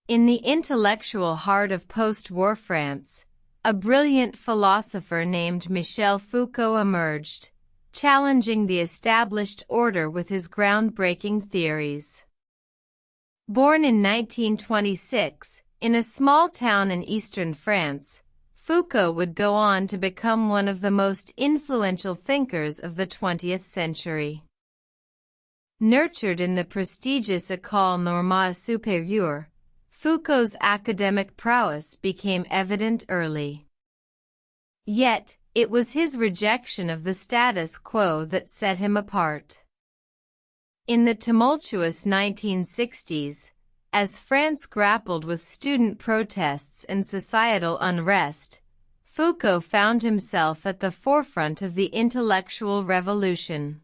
In the intellectual heart of post-war France, a brilliant philosopher named Michel Foucault emerged, challenging the established order with his groundbreaking theories. Born in 1926, in a small town in eastern France, Foucault would go on to become one of the most influential thinkers of the 20th century. Nurtured in the prestigious École Normale Supérieure, Foucault's academic prowess became evident early. Yet, it was his rejection of the status quo that set him apart. In the tumultuous 1960s, as France grappled with student protests and societal unrest, Foucault found himself at the forefront of the intellectual revolution.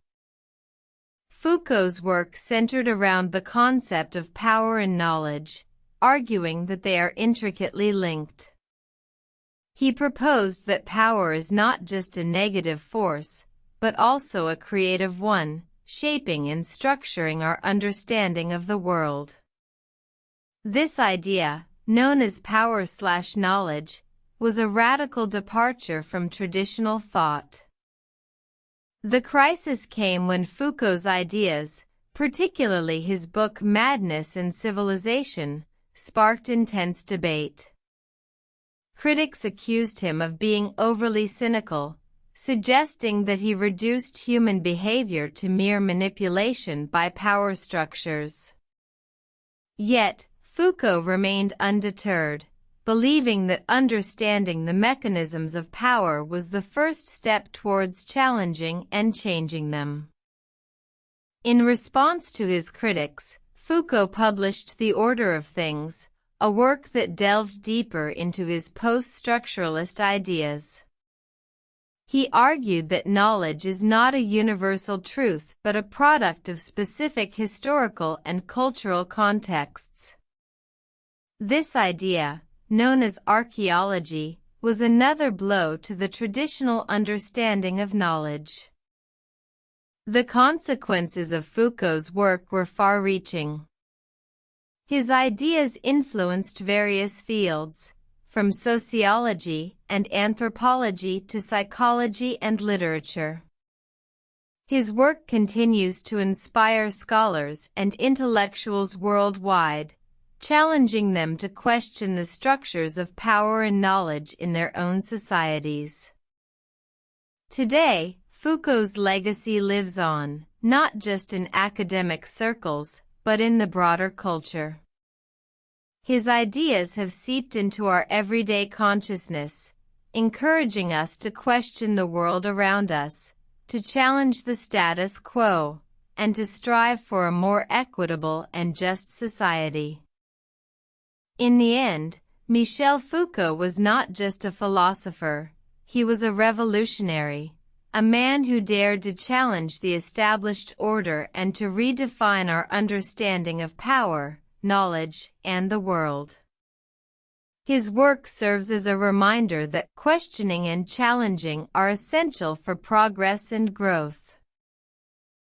Foucault's work centered around the concept of power and knowledge, arguing that they are intricately linked. He proposed that power is not just a negative force, but also a creative one, shaping and structuring our understanding of the world. This idea, known as power/knowledge, was a radical departure from traditional thought. The crisis came when Foucault's ideas, particularly his book Madness and Civilization, sparked intense debate. Critics accused him of being overly cynical, suggesting that he reduced human behavior to mere manipulation by power structures. Yet, Foucault remained undeterred, believing that understanding the mechanisms of power was the first step towards challenging and changing them. In response to his critics, Foucault published The Order of Things, a work that delved deeper into his post-structuralist ideas. He argued that knowledge is not a universal truth but a product of specific historical and cultural contexts. This idea, known as archaeology, was another blow to the traditional understanding of knowledge. The consequences of Foucault's work were far-reaching. His ideas influenced various fields, from sociology and anthropology to psychology and literature. His work continues to inspire scholars and intellectuals worldwide, challenging them to question the structures of power and knowledge in their own societies. Today, Foucault's legacy lives on, not just in academic circles, but in the broader culture. His ideas have seeped into our everyday consciousness, encouraging us to question the world around us, to challenge the status quo, and to strive for a more equitable and just society. In the end, Michel Foucault was not just a philosopher, he was a revolutionary, a man who dared to challenge the established order and to redefine our understanding of power, knowledge, and the world. His work serves as a reminder that questioning and challenging are essential for progress and growth.